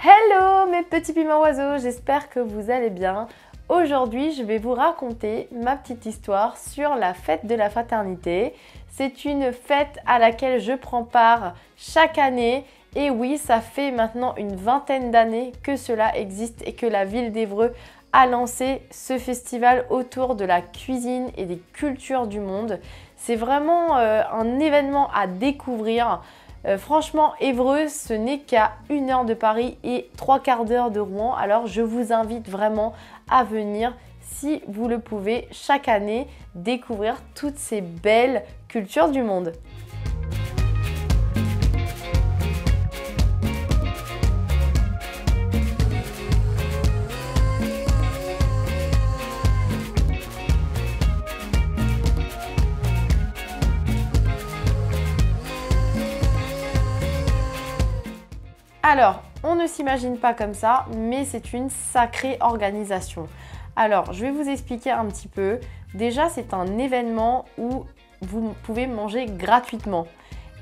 Hello mes petits piments oiseaux, j'espère que vous allez bien. Aujourd'hui, je vais vous raconter ma petite histoire sur la fête de la fraternité. C'est une fête à laquelle je prends part chaque année. Et oui, ça fait maintenant une vingtaine d'années que cela existe et que la ville d'Évreux a lancé ce festival autour de la cuisine et des cultures du monde. C'est vraiment un événement à découvrir. Franchement, Évreux, ce n'est qu'à 1 heure de Paris et 3/4 d'heure de Rouen. Alors, je vous invite vraiment à venir, si vous le pouvez, chaque année, découvrir toutes ces belles cultures du monde. Alors, on ne s'imagine pas comme ça, mais c'est une sacrée organisation. Alors, je vais vous expliquer un petit peu. Déjà, c'est un événement où vous pouvez manger gratuitement.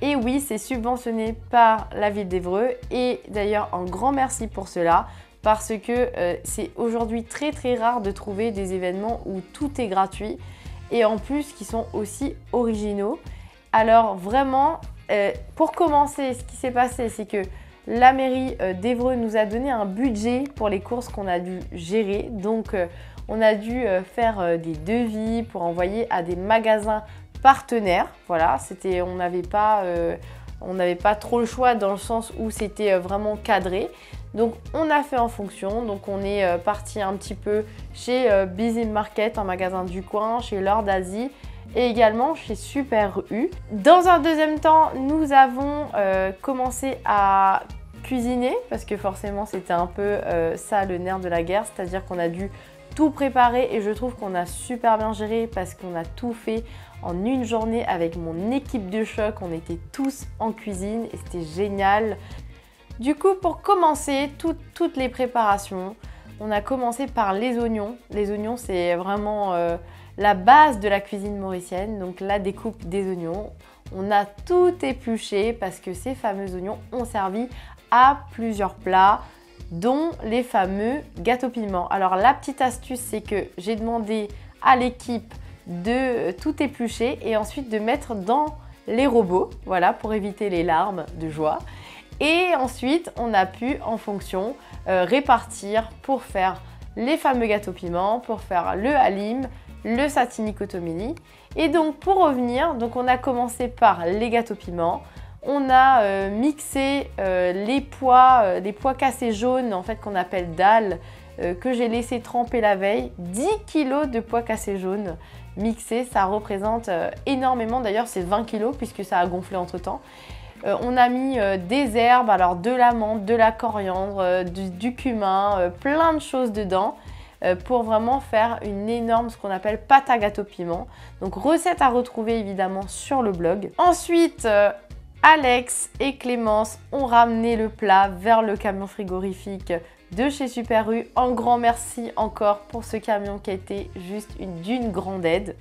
Et oui, c'est subventionné par la ville d'Évreux. Et d'ailleurs, un grand merci pour cela, parce que c'est aujourd'hui très rare de trouver des événements où tout est gratuit. Et en plus, qui sont aussi originaux. Alors vraiment, pour commencer, ce qui s'est passé, c'est que la mairie d'Évreux nous a donné un budget pour les courses qu'on a dû gérer. Donc, on a dû faire des devis pour envoyer à des magasins partenaires. Voilà, on n'avait pas trop le choix dans le sens où c'était vraiment cadré. Donc, on a fait en fonction. Donc, on est parti un petit peu chez Busy Market, un magasin du coin, chez Lord Asie, et également chez Super U. Dans un deuxième temps, nous avons commencé à cuisiner parce que forcément c'était un peu ça le nerf de la guerre, c'est-à-dire qu'on a dû tout préparer et je trouve qu'on a super bien géré parce qu'on a tout fait en une journée avec mon équipe de choc. On était tous en cuisine et c'était génial. Du coup, pour commencer toutes les préparations, on a commencé par les oignons. Les oignons, c'est vraiment la base de la cuisine mauricienne, donc la découpe des oignons. On a tout épluché parce que ces fameux oignons ont servi à plusieurs plats, dont les fameux gâteaux piments. Alors la petite astuce, c'est que j'ai demandé à l'équipe de tout éplucher et ensuite de mettre dans les robots, voilà, pour éviter les larmes de joie. Et ensuite, on a pu, en fonction, répartir pour faire les fameux gâteaux piments, pour faire le halim, le satini kotomili. Et donc, pour revenir, donc on a commencé par les gâteaux piments. On a mixé les pois cassés jaunes, en fait, qu'on appelle dalles, que j'ai laissé tremper la veille. 10 kg de pois cassés jaunes mixés, ça représente énormément. D'ailleurs, c'est 20 kg puisque ça a gonflé entre-temps. On a mis des herbes, alors de la menthe, de la coriandre, du cumin, plein de choses dedans pour vraiment faire une énorme, ce qu'on appelle pâte à gâteau piment. Donc recette à retrouver évidemment sur le blog. Ensuite, Alex et Clémence ont ramené le plat vers le camion frigorifique de chez Super U. Un grand merci encore pour ce camion qui a été juste d'une grande aide.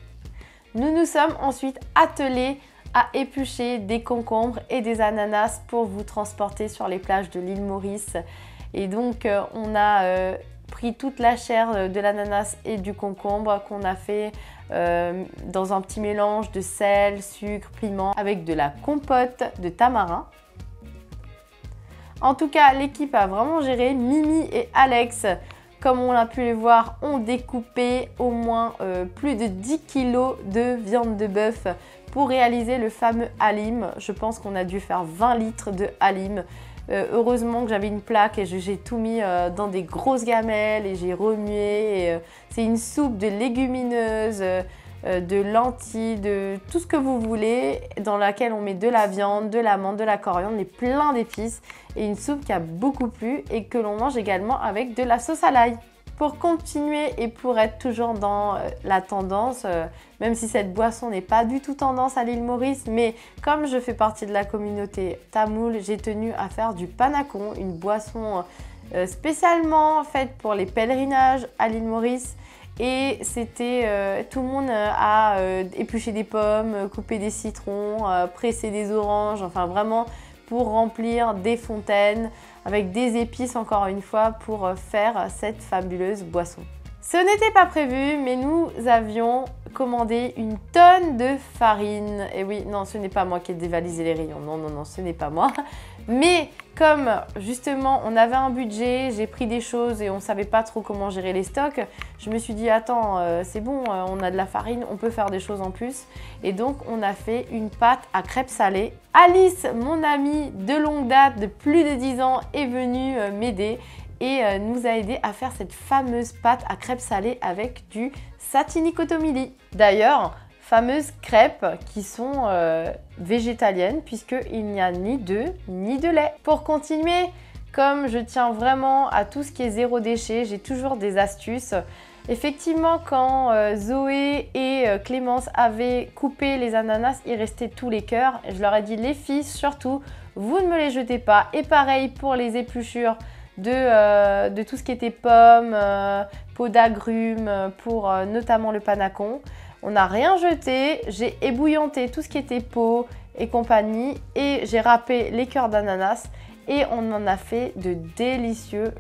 Nous nous sommes ensuite attelés à éplucher des concombres et des ananas pour vous transporter sur les plages de l'île Maurice. Et donc on a pris toute la chair de l'ananas et du concombre qu'on a fait dans un petit mélange de sel, sucre, piment avec de la compote de tamarin. En tout cas, l'équipe a vraiment géré. Mimi et Alex, comme on a pu les voir, ont découpé au moins plus de 10 kg de viande de bœuf pour réaliser le fameux halim. Je pense qu'on a dû faire 20 litres de halim. Heureusement que j'avais une plaque et j'ai tout mis dans des grosses gamelles et j'ai remué. C'est une soupe de légumineuses, de lentilles, de tout ce que vous voulez, dans laquelle on met de la viande, de la menthe, de la coriandre, mais plein d'épices. Et une soupe qui a beaucoup plu et que l'on mange également avec de la sauce à l'ail. Pour continuer et pour être toujours dans la tendance, même si cette boisson n'est pas du tout tendance à l'île Maurice, mais comme je fais partie de la communauté tamoul, j'ai tenu à faire du panacon, une boisson spécialement faite pour les pèlerinages à l'île Maurice. Et c'était, tout le monde a épluché des pommes, coupé des citrons, pressé des oranges, enfin vraiment pour remplir des fontaines avec des épices encore une fois pour faire cette fabuleuse boisson. Ce n'était pas prévu, mais nous avions commandé une tonne de farine. Et oui, non, ce n'est pas moi qui ai dévalisé les rayons. Non, non, non, ce n'est pas moi. Mais comme justement, on avait un budget, j'ai pris des choses et on ne savait pas trop comment gérer les stocks, je me suis dit, attends, c'est bon, on a de la farine, on peut faire des choses en plus. Et donc, on a fait une pâte à crêpes salées. Alice, mon amie de longue date, de plus de 10 ans, est venue m'aider et nous a aidé à faire cette fameuse pâte à crêpes salées avec du satini kotomili. D'ailleurs, fameuses crêpes qui sont végétaliennes puisqu'il n'y a ni d'œufs ni de lait. Pour continuer, comme je tiens vraiment à tout ce qui est zéro déchet, j'ai toujours des astuces. Effectivement, quand Zoé et Clémence avaient coupé les ananas, il restait tous les cœurs. Je leur ai dit, les filles, surtout, vous ne me les jetez pas. Et pareil pour les épluchures de tout ce qui était pommes, peaux d'agrumes, pour notamment le panacon. On n'a rien jeté, j'ai ébouillanté tout ce qui était peau et compagnie et j'ai râpé les cœurs d'ananas et on en a fait de délicieux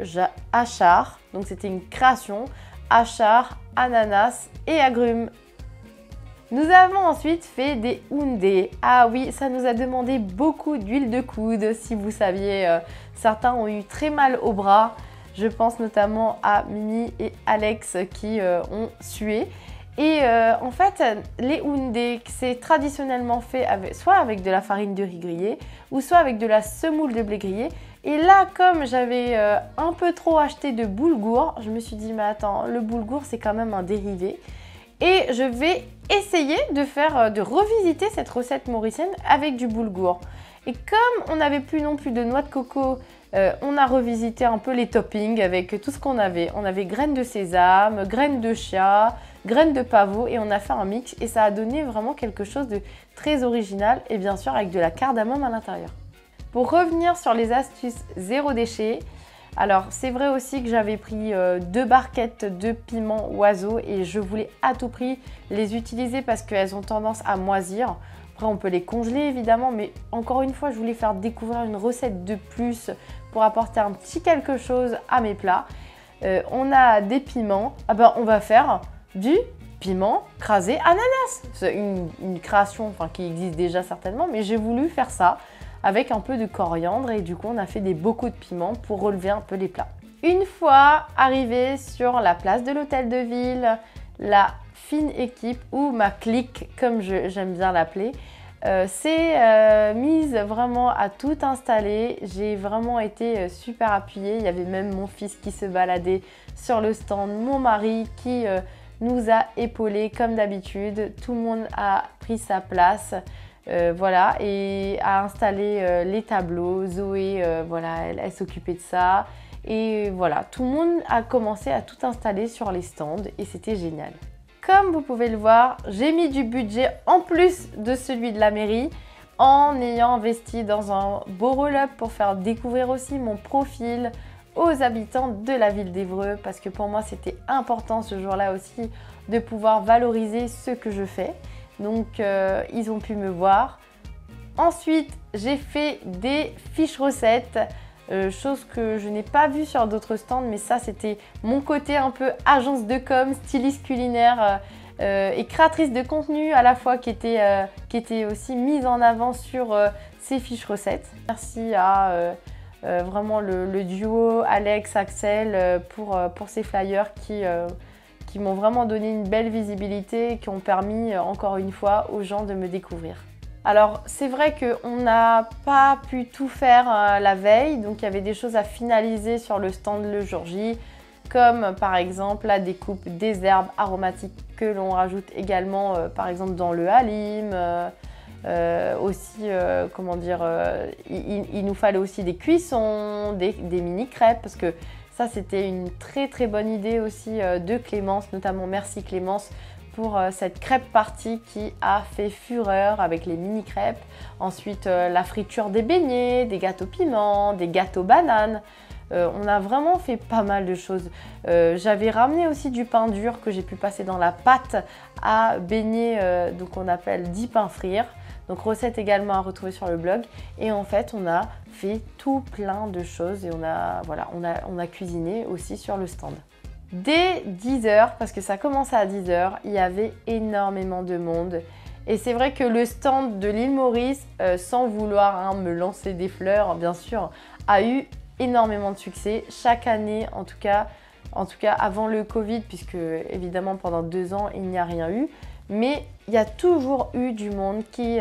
achars. Donc c'était une création, achars, ananas et agrumes. Nous avons ensuite fait des houndés. Ah oui, ça nous a demandé beaucoup d'huile de coude, si vous saviez. Certains ont eu très mal au bras. Je pense notamment à Mimi et Alex qui ont sué. Et en fait, les houndés, c'est traditionnellement fait soit avec de la farine de riz grillée ou soit avec de la semoule de blé grillé. Et là, comme j'avais un peu trop acheté de boulgour, je me suis dit, mais attends, le boulgour, c'est quand même un dérivé. Et je vais essayer de revisiter cette recette mauricienne avec du boulgour. Et comme on n'avait plus non plus de noix de coco, on a revisité un peu les toppings avec tout ce qu'on avait. On avait graines de sésame, graines de chia, graines de pavot et on a fait un mix et ça a donné vraiment quelque chose de très original et bien sûr avec de la cardamome à l'intérieur. Pour revenir sur les astuces zéro déchet, alors c'est vrai aussi que j'avais pris 2 barquettes de piments oiseaux et je voulais à tout prix les utiliser parce qu'elles ont tendance à moisir. Après on peut les congeler évidemment, mais encore une fois je voulais faire découvrir une recette de plus pour apporter un petit quelque chose à mes plats. On a des piments, on va faire du piment crasé ananas. C'est une création qui existe déjà certainement, mais j'ai voulu faire ça avec un peu de coriandre et du coup on a fait des bocaux de piment pour relever un peu les plats. Une fois arrivé sur la place de l'hôtel de ville, la fine équipe ou ma clique comme j'aime bien l'appeler, s'est mise vraiment à tout installer. J'ai vraiment été super appuyée, il y avait même mon fils qui se baladait sur le stand, mon mari qui nous a épaulés comme d'habitude, tout le monde a pris sa place. Voilà, et a installé les tableaux. Zoé, voilà, elle s'occupait de ça. Et voilà, tout le monde a commencé à tout installer sur les stands et c'était génial. Comme vous pouvez le voir, j'ai mis du budget en plus de celui de la mairie en ayant investi dans un beau roll-up pour faire découvrir aussi mon profil aux habitants de la ville d'Évreux parce que pour moi c'était important ce jour-là aussi de pouvoir valoriser ce que je fais. Donc ils ont pu me voir. Ensuite, j'ai fait des fiches recettes, chose que je n'ai pas vue sur d'autres stands, mais ça c'était mon côté un peu agence de com, styliste culinaire et créatrice de contenu à la fois qui était aussi mise en avant sur ces fiches recettes. Merci à vraiment le duo Alex, Axel pour ces flyers qui m'ont vraiment donné une belle visibilité et qui ont permis encore une fois aux gens de me découvrir. Alors c'est vrai qu'on n'a pas pu tout faire la veille, donc il y avait des choses à finaliser sur le stand le jour J, comme par exemple la découpe des herbes aromatiques que l'on rajoute également par exemple dans le halim. Aussi, comment dire, il nous fallait aussi des cuissons, des mini crêpes parce que ça c'était une très très bonne idée aussi de Clémence, notamment merci Clémence pour cette crêpe party qui a fait fureur avec les mini crêpes. Ensuite la friture des beignets, des gâteaux piments, des gâteaux bananes. On a vraiment fait pas mal de choses. J'avais ramené aussi du pain dur que j'ai pu passer dans la pâte à baigner, donc on appelle 10 pains frire. Donc recettes également à retrouver sur le blog. Et en fait, on a fait tout plein de choses et on a cuisiné aussi sur le stand. Dès 10h, parce que ça commençait à 10h, il y avait énormément de monde. Et c'est vrai que le stand de l'île Maurice, sans vouloir me lancer des fleurs, bien sûr, a eu énormément de succès. Chaque année, en tout cas avant le Covid, puisque évidemment pendant 2 ans, il n'y a rien eu. Mais il y a toujours eu du monde qui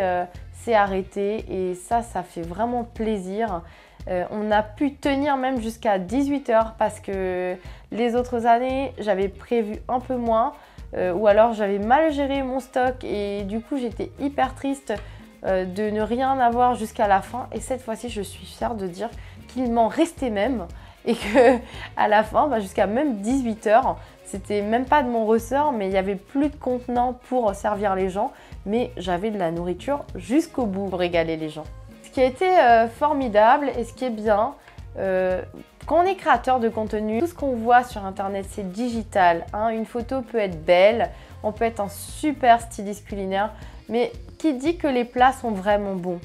s'est arrêté et ça fait vraiment plaisir. On a pu tenir même jusqu'à 18h parce que les autres années, j'avais prévu un peu moins ou alors j'avais mal géré mon stock et du coup, j'étais hyper triste de ne rien avoir jusqu'à la fin. Et cette fois-ci, je suis fière de dire qu'il m'en restait même et qu'à la fin, jusqu'à même 18h, c'était même pas de mon ressort, mais il n'y avait plus de contenant pour servir les gens, mais j'avais de la nourriture jusqu'au bout pour régaler les gens. Ce qui a été formidable et ce qui est bien, quand on est créateur de contenu, tout ce qu'on voit sur internet c'est digital. Une photo peut être belle, on peut être un super styliste culinaire, mais qui dit que les plats sont vraiment bons?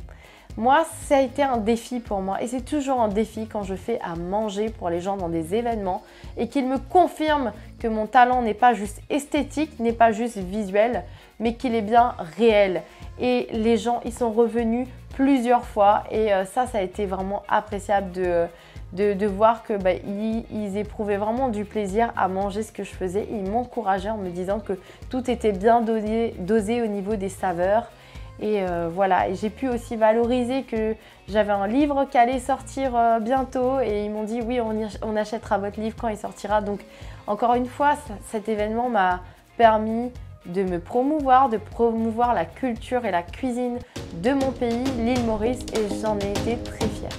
Moi, ça a été un défi pour moi et c'est toujours un défi quand je fais à manger pour les gens dans des événements et qu'ils me confirment que mon talent n'est pas juste esthétique, n'est pas juste visuel, mais qu'il est bien réel. Et les gens, ils sont revenus plusieurs fois et ça a été vraiment appréciable de voir que ils éprouvaient vraiment du plaisir à manger ce que je faisais. Ils m'encourageaient en me disant que tout était bien dosé au niveau des saveurs. Et voilà, et j'ai pu aussi valoriser que j'avais un livre qui allait sortir bientôt et ils m'ont dit oui, on achètera votre livre quand il sortira. Donc encore une fois, cet événement m'a permis de me promouvoir, de promouvoir la culture et la cuisine de mon pays, l'île Maurice, et j'en ai été très fière.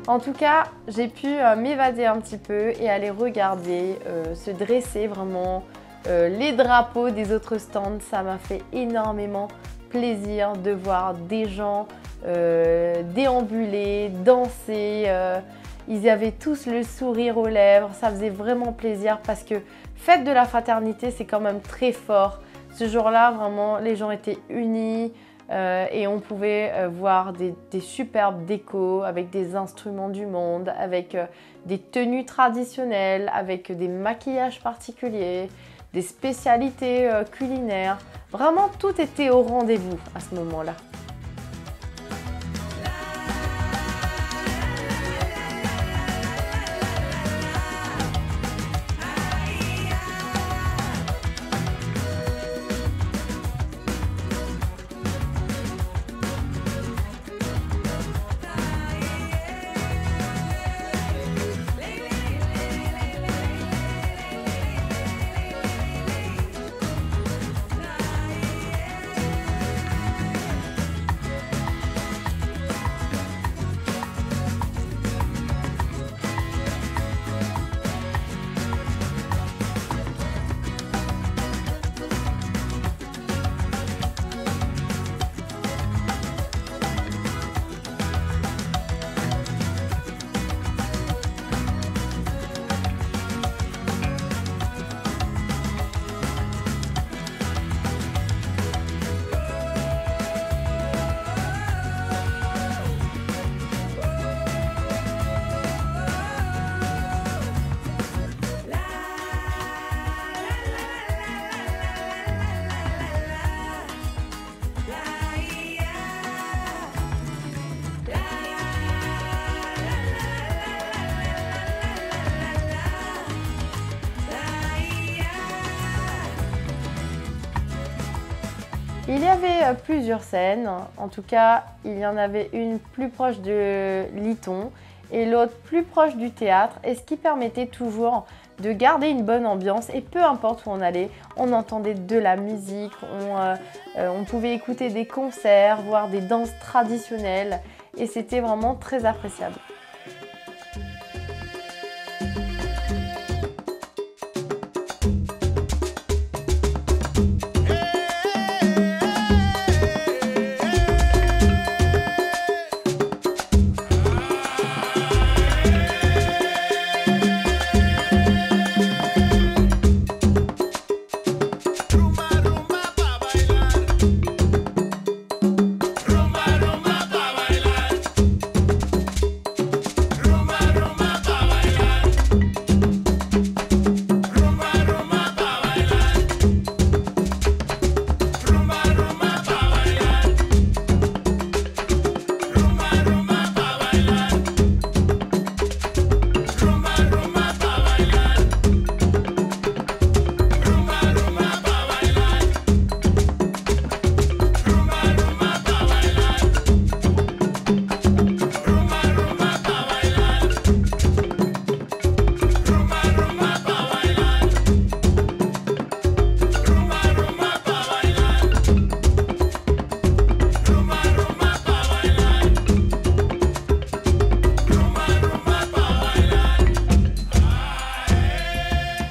En tout cas, j'ai pu m'évader un petit peu et aller regarder, se dresser vraiment les drapeaux des autres stands. Ça m'a fait énormément plaisir de voir des gens déambuler, danser. Ils avaient tous le sourire aux lèvres. Ça faisait vraiment plaisir parce que fête de la fraternité, c'est quand même très fort. Ce jour-là, vraiment, les gens étaient unis. Et on pouvait voir des superbes décos avec des instruments du monde, avec des tenues traditionnelles, avec des maquillages particuliers, des spécialités culinaires. Vraiment, tout était au rendez-vous à ce moment-là. Il y avait plusieurs scènes, en tout cas il y en avait une plus proche de Lyton et l'autre plus proche du théâtre, et ce qui permettait toujours de garder une bonne ambiance, et peu importe où on allait, on entendait de la musique, on pouvait écouter des concerts, voir des danses traditionnelles, et c'était vraiment très appréciable.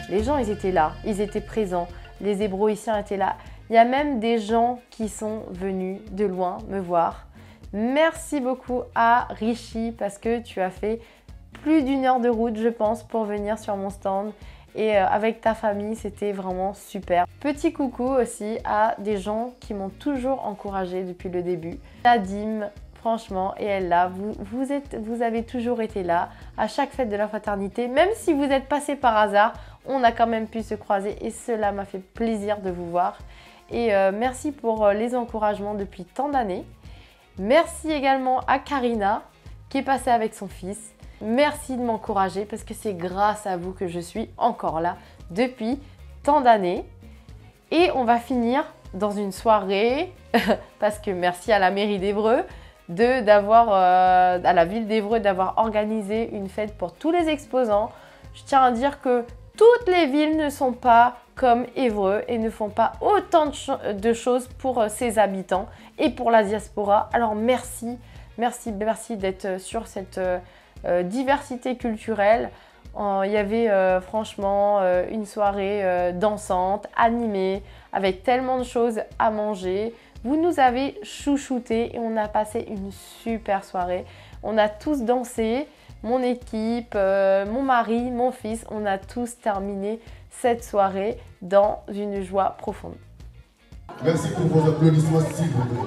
Les gens, ils étaient là, ils étaient présents, les Hébroïciens étaient là. Il y a même des gens qui sont venus de loin me voir. Merci beaucoup à Richie parce que tu as fait plus d'1 heure de route, je pense, pour venir sur mon stand. Et avec ta famille, c'était vraiment super. Petit coucou aussi à des gens qui m'ont toujours encouragée depuis le début. Nadim, franchement, et Ella, vous avez toujours été là à chaque fête de la fraternité. Même si vous êtes passés par hasard, on a quand même pu se croiser et cela m'a fait plaisir de vous voir. Et merci pour les encouragements depuis tant d'années. Merci également à Karina qui est passée avec son fils. Merci de m'encourager parce que c'est grâce à vous que je suis encore là depuis tant d'années. Et on va finir dans une soirée, parce que merci à la mairie d'Évreux, à la ville d'Évreux d'avoir organisé une fête pour tous les exposants. Je tiens à dire que toutes les villes ne sont pas comme Évreux et ne font pas autant de choses pour ses habitants et pour la diaspora. Alors merci, merci, merci d'être sur cette diversité culturelle. Il y avait franchement une soirée dansante, animée, avec tellement de choses à manger. Vous nous avez chouchoutés et on a passé une super soirée. On a tous dansé, mon équipe, mon mari, mon fils, on a tous terminé cette soirée dans une joie profonde. Merci pour vos applaudissements, s'il vous plaît.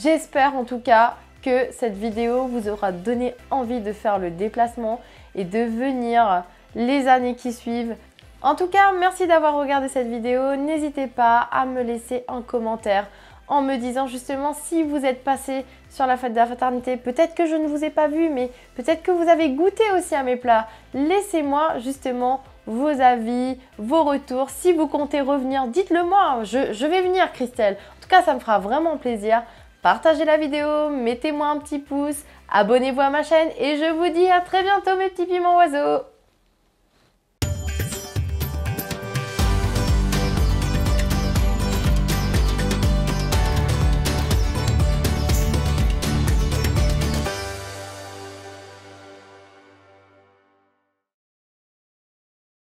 J'espère en tout cas que cette vidéo vous aura donné envie de faire le déplacement et de venir les années qui suivent. En tout cas, merci d'avoir regardé cette vidéo. N'hésitez pas à me laisser un commentaire en me disant justement si vous êtes passé sur la fête de la fraternité. Peut-être que je ne vous ai pas vu, mais peut-être que vous avez goûté aussi à mes plats. Laissez-moi justement vos avis, vos retours. Si vous comptez revenir, dites-le moi. Je vais venir, Christelle. En tout cas, ça me fera vraiment plaisir. Partagez la vidéo, mettez-moi un petit pouce, abonnez-vous à ma chaîne et je vous dis à très bientôt mes petits piments oiseaux.